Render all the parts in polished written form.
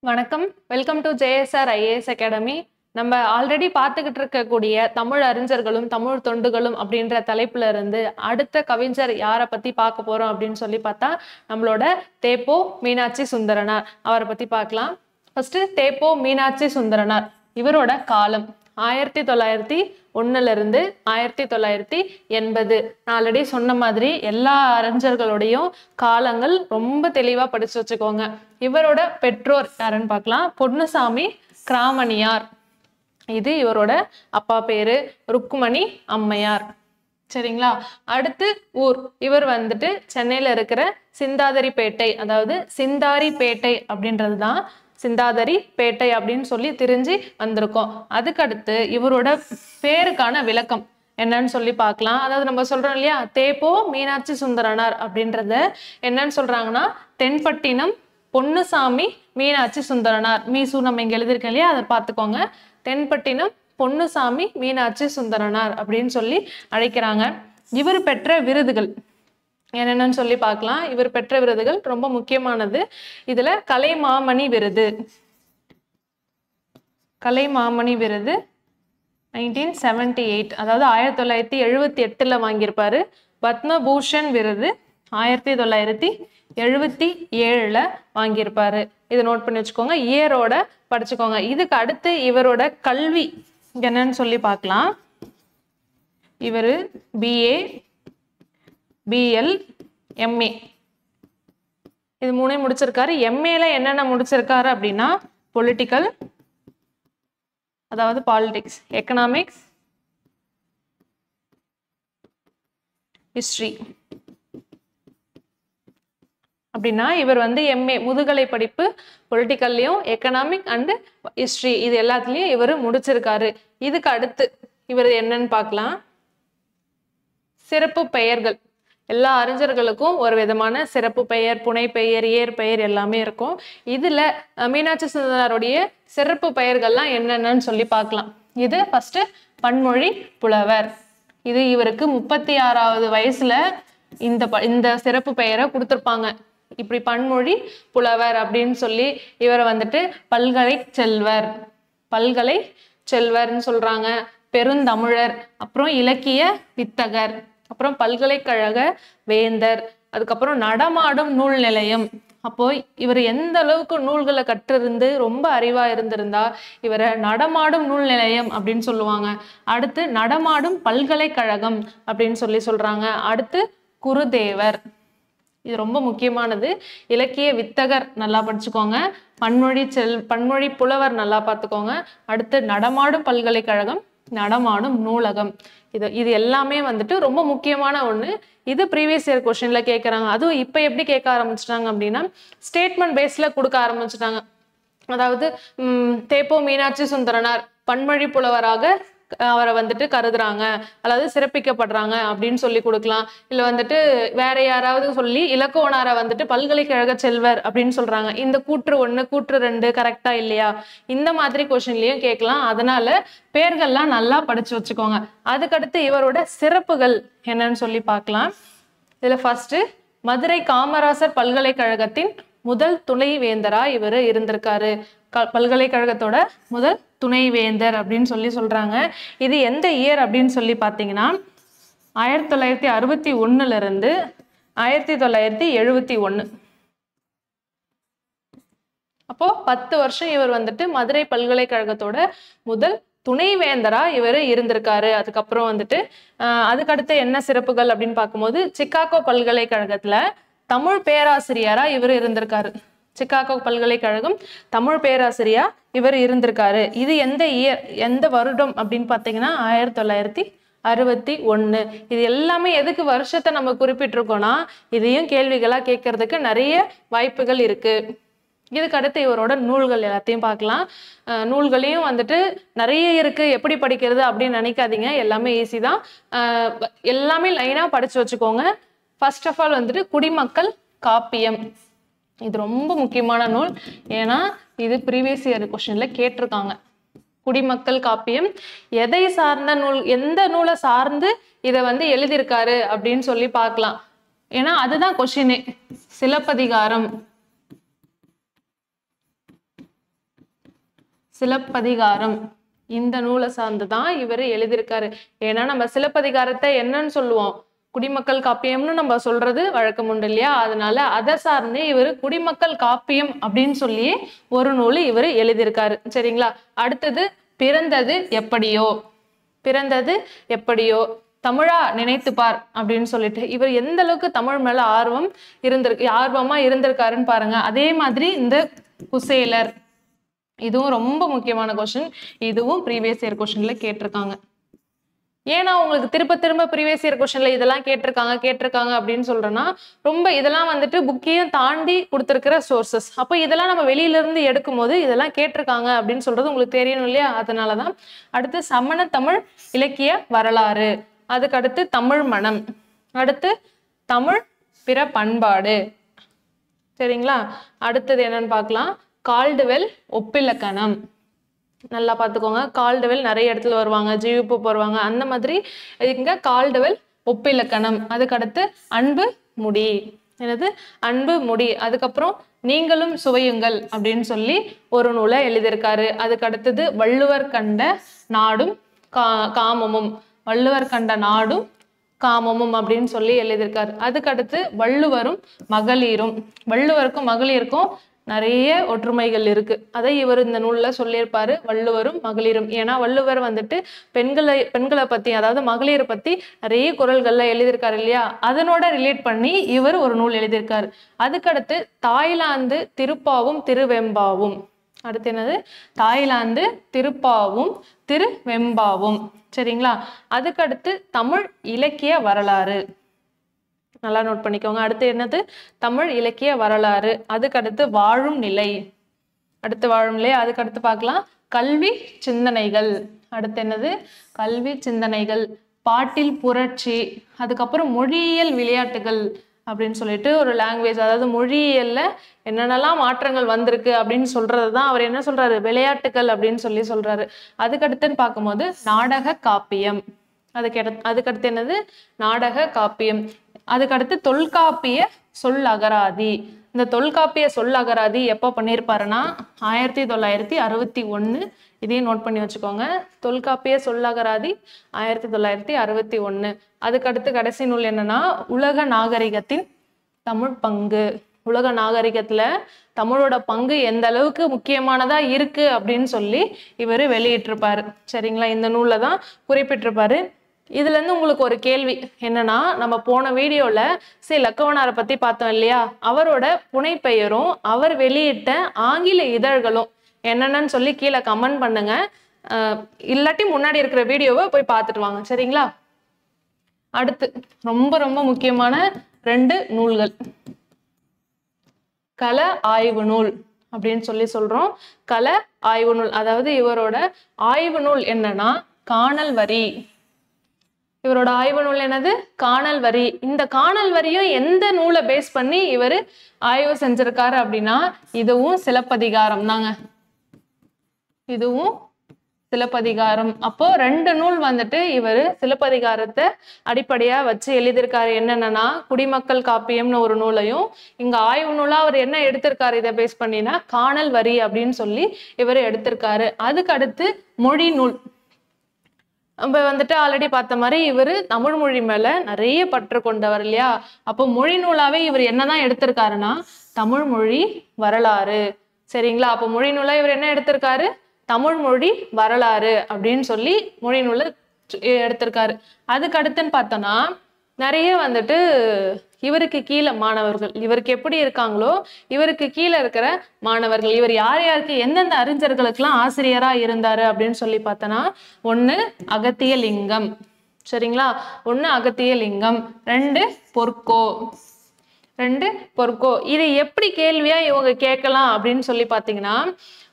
வணக்கம். Welcome to JSR IAS academy. நம்ம already பார்த்துக்கிட்டு இருக்கக்கூடிய தமிழ் அறிஞர்களும் தமிழ் தொண்டுகளும் அப்படின்ற தலைப்புல இருந்து அடுத்த கவிஞர் யாரை பத்தி பார்க்க போறோம் அப்படின்னு சொல்லி பார்த்தா நம்மளோட தேப்போ மீனாட்சி சுந்தரனார் அவரை பத்தி பார்க்கலாம். ஃபர்ஸ்ட் தேப்போ மீனாட்சி சுந்தரனார் இவரோட காலம் 1901 இருந்து 1980. நான் ஆல்ரெடி சொன்ன மாதிரி எல்லா அறிஞர்களுடையும் காலங்கள் ரொம்ப தெளிவா படிச்சு வச்சுக்கோங்க. இவரோட பெற்றோர் யாருன்னு பார்க்கலாம். பொன்னுசாமி கிராமணியார், இது இவரோட அப்பா பேரு. ருக்குமணி அம்மையார். சரிங்களா? அடுத்து ஊர், இவர் வந்துட்டு சென்னையில இருக்கிற சிந்தாதிரிப்பேட்டை, அதாவது சிந்தாரிப்பேட்டை அப்படின்றது தான் சிந்தாதிரி பேட்டை அப்படின்னு சொல்லி தெரிஞ்சு வந்திருக்கோம். அதுக்கடுத்து இவரோட பேருக்கான விளக்கம் என்னன்னு சொல்லி பார்க்கலாம். அதாவது நம்ம சொல்றோம் இல்லையா, தேப்போ மீனாட்சி சுந்தரனார் அப்படின்றத என்னன்னு சொல்றாங்கன்னா தென்பட்டினம் பொன்னுசாமி மீனாட்சி சுந்தரனார். மீசு நம்ம இங்க எழுதியிருக்கோம் இல்லையா, அதை பார்த்துக்கோங்க. தென்பட்டினம் பொன்னுசாமி மீனாட்சி சுந்தரனார் அப்படின்னு சொல்லி அழைக்கிறாங்க. இவர் பெற்ற விருதுகள் என்னென்னு சொல்லி பார்க்கலாம். இவர் பெற்ற விருதுகள் ரொம்ப முக்கியமானது. இதுல கலைமாமணி விருது, கலைமாமணி விருது 1978, அதாவது 1978 வாங்கியிருப்பாரு. பத்மபூஷன் விருது 1977 வாங்கியிருப்பாரு. இதை நோட் பண்ணி வச்சுக்கோங்க, இயரோட படிச்சுக்கோங்க. இதுக்கு அடுத்து இவரோட கல்வி என்னன்னு சொல்லி பார்க்கலாம். இவர் BA BL MA இது மூணையும் முடிச்சிருக்காரு. MAல என்னென்ன முடிச்சிருக்காரு அப்படின்னா பொலிட்டிக்கல், அதாவது பாலிடிக்ஸ், எக்கனாமிக்ஸ், ஹிஸ்டரி. அப்படின்னா இவர் வந்து MA முதுகலை படிப்பு பொலிட்டிக்கல்லையும் எக்கனாமிக் அண்ட் ஹிஸ்டரி இது எல்லாத்துலயும் இவர் முடிச்சிருக்காரு. இதுக்கு அடுத்து இவர் என்னன்னு பார்க்கலாம். சிறப்பு பெயர்கள், எல்லா அறிஞர்களுக்கும் ஒரு விதமான சிறப்பு பெயர், புனை பெயர், இயற்பெயர் எல்லாமே இருக்கும். இதுல மீனாட்சி சுந்தரனாருடைய சிறப்பு பெயர்கள்லாம் என்னென்னு சொல்லி பார்க்கலாம். இது ஃபர்ஸ்ட் பன்மொழி புலவர். இது இவருக்கு 36வது வயசுல இந்த சிறப்பு பெயரை கொடுத்திருப்பாங்க. இப்படி பன்மொழி புலவர் அப்படின்னு சொல்லி இவரை வந்துட்டு பல்கலை செல்வர், பல்கலை செல்வர்னு சொல்றாங்க. பெருந்தமிழர், அப்புறம் இலக்கிய வித்தகர், அப்புறம் பல்கலைக்கழக வேந்தர், அதுக்கப்புறம் நடமாடும் நூல் நிலையம். அப்போ இவர் எந்த அளவுக்கு நூல்களை கற்றிருந்து ரொம்ப அறிவா இருந்திருந்தா இவரை நடமாடும் நூல் நிலையம் அப்படின்னு சொல்லுவாங்க. அடுத்து நடமாடும் பல்கலைக்கழகம் அப்படின்னு சொல்றாங்க. அடுத்து குருதேவர், இது ரொம்ப முக்கியமானது. இலக்கிய வித்தகர் நல்லா படிச்சுக்கோங்க. பன்மொழி புலவர் நல்லா பார்த்துக்கோங்க. அடுத்து நடமாடும் பல்கலைக்கழகம், நடமாடும் நூலகம். இது எல்லாமே வந்துட்டு ரொம்ப முக்கியமான ஒண்ணு. இது ப்ரீவியஸ் இயர் கொஸ்டின்ல கேட்கறாங்க. அதுவும் இப்ப எப்படி கேட்க ஆரம்பிச்சிட்டாங்க அப்படின்னா ஸ்டேட்மெண்ட் பேஸ்ல கொடுக்க ஆரம்பிச்சுட்டாங்க. அதாவது தேப்போ மீனாட்சி சுந்தரனார் பன்மொழி புலவராக அவரை வந்துட்டு கருதுறாங்க, அதாவது சிறப்பிக்கப்படுறாங்க அப்படின்னு சொல்லி கொடுக்கலாம். இல்ல வந்துட்டு வேற யாராவது சொல்லி இலக்குவனாரை வந்துட்டு பல்கலைக்கழக செல்வர் அப்படின்னு சொல்றாங்க. இந்த கூற்று 1 கூற்று 2 கரெக்டா இல்லையா, இந்த மாதிரி கொஸ்டின்லயும் கேட்கலாம். அதனால பேர்கள்லாம் நல்லா படிச்சு வச்சுக்கோங்க. அதுக்கடுத்து இவரோட சிறப்புகள் என்னன்னு சொல்லி பார்க்கலாம். இதுல ஃபர்ஸ்ட் மதுரை காமராசர் பல்கலைக்கழகத்தின் முதல் துணை வேந்தரா இவர் இருந்திருக்காரு. பல்கலைக்கழகத்தோட முதல் துணைவேந்தர் அப்படின்னு சொல்றாங்க. இது எந்த இயர் அப்படின்னு சொல்லி பார்த்தீங்கன்னா 1961 இருந்து 1971. அப்போ 10 வருஷம் இவர் வந்துட்டு மதுரை பல்கலைக்கழகத்தோட முதல் துணைவேந்தரா இவர் இருந்திருக்காரு. அதுக்கப்புறம் வந்துட்டு அதுக்கடுத்து என்ன சிறப்புகள் அப்படின்னு பார்க்கும்போது சிக்காகோ பல்கலைக்கழகத்துல தமிழ் பேராசிரியரா இவர் இருந்திருக்காரு. சிக்காகோ பல்கலைக்கழகம் தமிழ் பேராசிரியா இவர் இருந்திருக்காரு. இது எந்த வருடம் அப்படின்னு பார்த்தீங்கன்னா 1961. இது எல்லாமே எதுக்கு வருஷத்தை நம்ம குறிப்பிட்டிருக்கோம்னா இதையும் கேள்விகளா கேட்கறதுக்கு நிறைய வாய்ப்புகள் இருக்கு. இதுக்கு அடுத்து இவரோட நூல்கள் எல்லாத்தையும் பார்க்கலாம். நூல்களையும் வந்துட்டு நிறைய இருக்கு, எப்படி படிக்கிறது அப்படின்னு நினைக்காதீங்க, எல்லாமே ஈஸி தான். எல்லாமே லைனா படிச்சு வச்சுக்கோங்க. ஃபர்ஸ்ட் ஆஃப் ஆல் வந்துட்டு குடிமக்கள் காப்பியம், இது ரொம்ப முக்கியமான நூல். ஏன்னா இது ப்ரீவியஸ் இயர் கொஸ்டின்ல கேட்டிருக்காங்க. குடிமக்கள் காப்பியம் எதை சார்ந்த நூல், எந்த நூலை சார்ந்து இதை வந்து எழுதியிருக்காரு அப்படின்னு சொல்லி பார்க்கலாம். ஏன்னா அதுதான் கொஸ்டினே. சிலப்பதிகாரம், சிலப்பதிகாரம் இந்த நூலை சார்ந்துதான் இவர் எழுதியிருக்காரு. ஏன்னா நம்ம சிலப்பதிகாரத்தை என்னன்னு சொல்லுவோம், குடிமக்கள் காப்பியம்னு நம்ம சொல்றது வழக்கம் உண்டு இல்லையா, அதனால அதை சார்ந்து இவர் குடிமக்கள் காப்பியம் அப்படின்னு சொல்லி ஒரு நூல் இவர் எழுதியிருக்காரு. சரிங்களா. அடுத்தது பிறந்தது எப்படியோ, பிறந்தது எப்படியோ தமிழா நினைத்துப்பார் அப்படின்னு சொல்லிட்டு இவர் எந்த அளவுக்கு தமிழ் மேல ஆர்வமா இருந்திருக்காருன்னு பாருங்க. அதே மாதிரி இந்த குசேலர், இதுவும் ரொம்ப முக்கியமான கொஸ்டின், இதுவும் ப்ரீவியஸ் இயர் கொஸ்டின்ல கேட்டிருக்காங்க. ஏன்னா உங்களுக்கு திரும்ப திரும்ப ப்ரீவியஸ் இயர் கொஸ்டின்ல இதெல்லாம் கேட்டிருக்காங்க அப்படின்னு சொல்றேன்னா, ரொம்ப இதெல்லாம் வந்துட்டு புக்கையும் தாண்டி கொடுத்துருக்கிற சோர்சஸ். அப்போ இதெல்லாம் நம்ம வெளியில இருந்து எடுக்கும் போது இதெல்லாம் கேட்டிருக்காங்க அப்படின்னு சொல்றது உங்களுக்கு தெரியணும் இல்லையா, அதனாலதான். அடுத்து சமண தமிழ் இலக்கிய வரலாறு, அதுக்கு அடுத்து தமிழ் மனம், அடுத்து தமிழ் பிற பண்பாடு. சரிங்களா. அடுத்தது என்னன்னு பார்க்கலாம், கால்டுவெல் ஒப்பிலக்கணம். நல்லா பார்த்துக்கோங்க, கால்டுவெல் நிறைய இடத்துல வருவாங்க, ஜிவிப்பு வருவாங்க, அந்த மாதிரி இங்க கால்டுவெல் ஒப்பிலக்கணம். அதுக்கடுத்து அன்பு முடி, என்னது அன்பு முடி. அதுக்கப்புறம் நீங்களும் சுவையுங்கள் அப்படின்னு சொல்லி ஒரு நூலை எழுதியிருக்காரு. அதுக்கு அடுத்தது வள்ளுவர் கண்ட நாடும் காமமும், வள்ளுவர் கண்ட நாடும் காமமும் அப்படின்னு சொல்லி எழுதியிருக்காரு. அதுக்கடுத்து வள்ளுவரும் மகளிரும், வள்ளுவருக்கும் மகளிருக்கும் நிறைய ஒற்றுமைகள் இருக்கு, அதை இவர் இந்த நூல்ல சொல்லியிருப்பாரு, வள்ளுவரும் மகளிரும். ஏன்னா வள்ளுவர் வந்துட்டு பெண்களை பத்தி, அதாவது மகளிரை பத்தி நிறைய குறள்கள்ல எழுதியிருக்காரு இல்லையா, அதனோட ரிலேட் பண்ணி இவர் ஒரு நூல் எழுதியிருக்காரு. அதுக்கடுத்து தாய்லாந்து திருப்பாவும் திருவெம்பாவும். அடுத்து என்னது, தாய்லாந்து திருப்பாவும் திருவெம்பாவும். சரிங்களா. அதுக்கடுத்து தமிழ் இலக்கிய வரலாறு, நல்லா நோட் பண்ணிக்கோங்க. அடுத்து என்னது, தமிழ் இலக்கிய வரலாறு. அதுக்கடுத்து வாழும் நிலை, அடுத்து வாழும் நிலை. அதுக்கடுத்து பார்க்கலாம் கல்வி சிந்தனைகள். அடுத்து என்னது, கல்வி சிந்தனைகள், பாட்டில் புரட்சி. அதுக்கப்புறம் மொழியியல் விளையாட்டுகள் அப்படின்னு சொல்லிட்டு ஒரு லாங்குவேஜ், அதாவது மொழியியல்ல என்னென்னலாம் மாற்றங்கள் வந்திருக்கு அப்படின்னு சொல்றதுதான் அவர் என்ன சொல்றாரு, விளையாட்டுகள் அப்படின்னு சொல்றாரு. அதுக்கடுத்துன்னு பார்க்கும்போது நாடக காப்பியம். அதுக்கடுத்து என்னது, நாடக காப்பியம். அதுக்கடுத்து தொல்காப்பிய சொல்லகராதி. இந்த தொல்காப்பிய சொல்லகராதி எப்போ பண்ணியிருப்பாருன்னா 1961. இதையும் நோட் பண்ணி வச்சுக்கோங்க, தொல்காப்பிய சொல்லகராதி 1961. அதுக்கடுத்து கடைசி நூல் என்னன்னா உலக நாகரிகத்தின் தமிழ் பங்கு. உலக நாகரிகத்துல தமிழோட பங்கு எந்த அளவுக்கு முக்கியமானதா இருக்கு அப்படின்னு சொல்லி இவர் வெளியிட்டிருப்பாரு. சரிங்களா. இந்த நூல்ல தான் குறிப்பிட்டிருப்பாரு. இதுல இருந்து உங்களுக்கு ஒரு கேள்வி என்னன்னா, நம்ம போன வீடியோல லக்கவனாரை பத்தி பார்த்தோம் இல்லையா, அவரோட புனைப்பெயரும் அவர் வெளியிட்ட ஆங்கில இதழ்களும் என்னென்னு சொல்லி கீழே கமெண்ட் பண்ணுங்க. இல்லாட்டி முன்னாடி இருக்கிற வீடியோவை போய் பார்த்துட்டு வாங்க. சரிங்களா. அடுத்து ரொம்ப ரொம்ப முக்கியமான 2 நூல்கள், கள ஆய்வு நூல் அப்படின்னு சொல்றோம். கள ஆய்வு நூல், அதாவது இவரோட ஆய்வு நூல் என்னன்னா காணல் வரி. இவரோட ஆய்வு நூல் என்னது, காணல் வரி. இந்த காணல் வரியும் எந்த நூலை பேஸ் பண்ணி இவர் ஆய்வு செஞ்சிருக்காரு அப்படின்னா இதுவும் சிலப்பதிகாரம் தாங்க, இதுவும் சிலப்பதிகாரம். அப்போ 2 நூல் வந்துட்டு இவர் சிலப்பதிகாரத்தை அடிப்படையா வச்சு எழுதியிருக்காரு. என்னென்னா குடிமக்கள் காப்பியம்னு ஒரு நூலையும், இங்க ஆய்வு நூலா அவர் என்ன எடுத்திருக்காரு இதை பேஸ் பண்ணினா காணல் வரி அப்படின்னு சொல்லி இவர் எடுத்திருக்காரு. அதுக்கு அடுத்து மொழி நூல். நம்ம வந்துட்டு ஆல்ரெடி பார்த்த மாதிரி இவர் தமிழ் மொழி மேல நிறைய பற்று கொண்டவர் இல்லையா. அப்போ மொழி நூலாவே இவர் என்னதான் எடுத்திருக்காருன்னா தமிழ் மொழி வரலாறு. சரிங்களா. அப்போ மொழி நூலா இவர் என்ன எடுத்திருக்காரு, தமிழ் மொழி வரலாறு அப்படின்னு சொல்லி மொழி நூலை எடுத்திருக்காரு. அதுக்கு அடுத்துன்னு பார்த்தோன்னா நிறைய வந்துட்டு இவருக்கு கீழே மாணவர்கள், இவருக்கு எப்படி இருக்காங்களோ இவருக்கு கீழே இருக்கிற மாணவர்கள், இவர் யார் யாருக்கு எந்தெந்த அறிஞர்களுக்கெல்லாம் ஆசிரியரா இருந்தாரு அப்படின்னு சொல்லி பார்த்தோன்னா 1 அகத்தியலிங்கம். சரிங்களா. 1 அகத்தியலிங்கம், 2 பொற்கோ, 2 பொற்கோ. இது எப்படி கேள்வியா இவங்க கேட்கலாம் அப்படின்னு சொல்லி பார்த்தீங்கன்னா,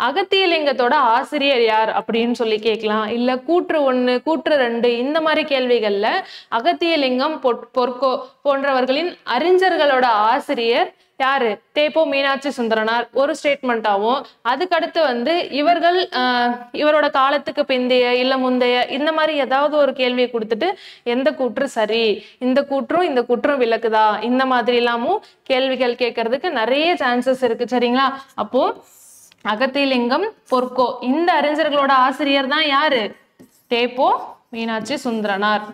அகத்தியலிங்கத்தோட ஆசிரியர் யார் அப்படின்னு சொல்லி கேட்கலாம், இல்ல கூற்று 1 கூற்று 2 இந்த மாதிரி கேள்விகள்ல அகத்தியலிங்கம் பொற்கோ போன்றவர்களின் அறிஞர்களோட ஆசிரியர் யாரு, தேப்போ மீனாட்சி சுந்தரனார் ஒரு ஸ்டேட்மெண்டாவும், அதுக்கடுத்து வந்து இவரோட காலத்துக்கு பிந்தைய இல்ல முந்தைய இந்த மாதிரி ஏதாவது ஒரு கேள்வியை கொடுத்துட்டு எந்த கூற்று சரி, இந்த கூற்றும் விளக்குதா, இந்த மாதிரி எல்லாமும் கேள்விகள் கேட்கறதுக்கு நிறைய சான்சஸ் இருக்கு. சரிங்களா. அப்போ அகத்திலிங்கம் பொற்கோ. இந்த அறிஞர்களோட ஆசிரியர் தான் யாரு? தே.பொ. மீனாட்சி சுந்தரனார்.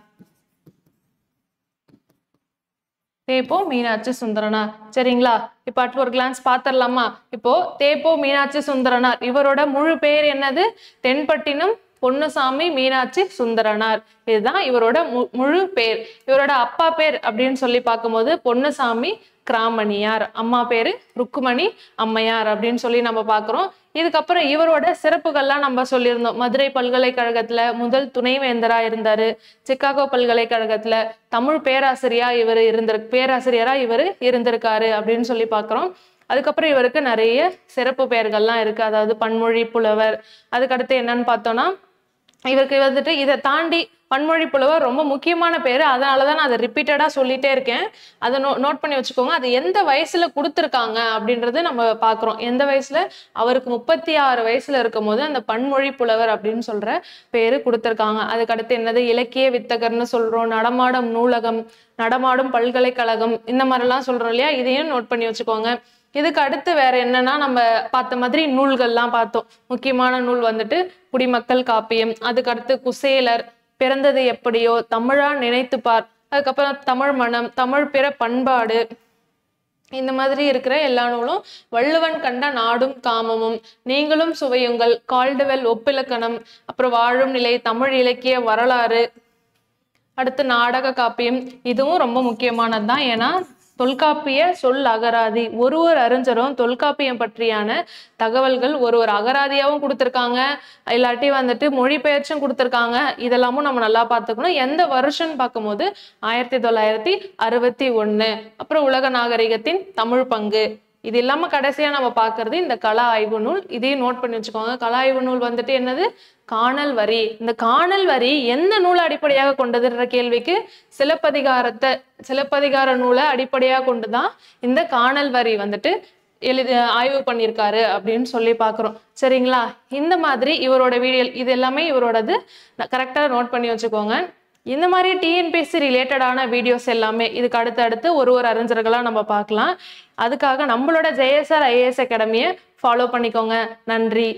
தே.பொ. மீனாட்சி சுந்தரனார். சரிங்களா? இப்ப அட் ஒரு கிளான்ஸ் பாத்திரலாமா? இப்போ தே.பொ. மீனாட்சி சுந்தரனார் இவரோட முழு பெயர் என்னது? தென்பட்டினம் பொன்னுசாமி மீனாட்சி சுந்தரனார். இதுதான் இவரோட முழு பேர். இவரோட அப்பா பேர் அப்படின்னு சொல்லி பார்க்கும்போது பொன்னுசாமி கிராமணியார், அம்மா பேரு ருக்குமணி அம்மையார் அப்படின்னு சொல்லி நம்ம பார்க்கிறோம். இதுக்கப்புறம் இவரோட சிறப்புகள்லாம் நம்ம சொல்லியிருந்தோம். மதுரை பல்கலைக்கழகத்துல முதல் துணைவேந்தரா இருந்தாரு. சிக்காகோ பல்கலைக்கழகத்துல தமிழ் பேராசிரியரா இவர் இருந்திருக்காரு அப்படின்னு சொல்லி பார்க்கிறோம். அதுக்கப்புறம் இவருக்கு நிறைய சிறப்பு பெயர்கள்லாம் இருக்கு. அதாவது பன்மொழி புலவர். அதுக்கடுத்து என்னன்னு பார்த்தோம்னா இவருக்கு வந்துட்டு இதை தாண்டி பன்மொழி புலவர் ரொம்ப முக்கியமான பேரு. அதனாலதான் நான் அதை ரிப்பீட்டடா சொல்லிட்டே இருக்கேன். அதை நோட் பண்ணி வச்சுக்கோங்க. அது எந்த வயசுல கொடுத்துருக்காங்க அப்படின்றது நம்ம பாக்குறோம். எந்த வயசுல? அவருக்கு 36 வயசுல இருக்கும் போது அந்த பன்மொழி புலவர் அப்படின்னு சொல்ற பேரு கொடுத்துருக்காங்க. அதுக்கடுத்து என்னது? இலக்கிய வித்தகர்னு சொல்றோம். நடமாடும் நூலகம், நடமாடும் பல்கலைக்கழகம், இந்த மாதிரிலாம் சொல்றோம் இல்லையா? இதையும் நோட் பண்ணி வச்சுக்கோங்க. இதுக்கு அடுத்து வேற என்னன்னா நம்ம பார்த்த மாதிரி நூல்கள்லாம் பார்த்தோம். முக்கியமான நூல் வந்துட்டு குடிமக்கள் காப்பியம். அதுக்கடுத்து குசேலர், பிறந்தது எப்படியோ, தமிழா நினைத்துப்பார், அதுக்கப்புறம் தமிழ் மனம், தமிழ் பிற பண்பாடு, இந்த மாதிரி இருக்கிற எல்லா நூலும், வள்ளுவன் கண்ட நாடும் காமமும், நீங்களும் சுவையுங்கள், கால்டுவெல் ஒப்பிலக்கணம், அப்புறம் வாழும் நிலை, தமிழ் இலக்கிய வரலாறு, அடுத்து நாடக காப்பியம். இதுவும் ரொம்ப முக்கியமானதுதான். ஏன்னா தொல்காப்பிய சொல் அகராதி. ஒரு அறிஞரும் தொல்காப்பியம் பற்றியான தகவல்கள் ஒரு அகராதியாவும் கொடுத்துருக்காங்க, இல்லாட்டி வந்துட்டு மொழிபெயர்ச்சும் கொடுத்துருக்காங்க. இதெல்லாமும் நம்ம நல்லா பார்த்துக்கணும். எந்த வருஷம்னு பார்க்கும்போது 1961. அப்புறம் உலக நாகரிகத்தின் தமிழ் பங்கு. இது இல்லாம கடைசியா நம்ம பார்க்கறது இந்த கள ஆய்வு நூல். இதையும் நோட் பண்ணி வச்சுக்கோங்க. கள ஆய்வு நூல் வந்துட்டு என்னது? காணல் வரி. இந்த காணல் வரி எந்த நூலை அடிப்படையாக கொண்டதுன்ற கேள்விக்கு சிலப்பதிகார நூலை அடிப்படையாக கொண்டுதான் இந்த காணல் வரி வந்துட்டு ஆய்வு பண்ணியிருக்காரு அப்படின்னு சொல்லி பார்க்குறோம். சரிங்களா? இந்த மாதிரி இவரோட வீடியோ இது எல்லாமே இவரோடது. கரெக்டா நோட் பண்ணி வச்சுக்கோங்க. இந்த மாதிரி டிஎன்பிஎஸ்சி ரிலேட்டடான வீடியோஸ் எல்லாமே இதுக்கு அடுத்தடுத்து ஒரு அறிஞர்களா நம்ம பார்க்கலாம். அதுக்காக நம்மளோட JSR IAS அகாடமியை ஃபாலோ பண்ணிக்கோங்க. நன்றி.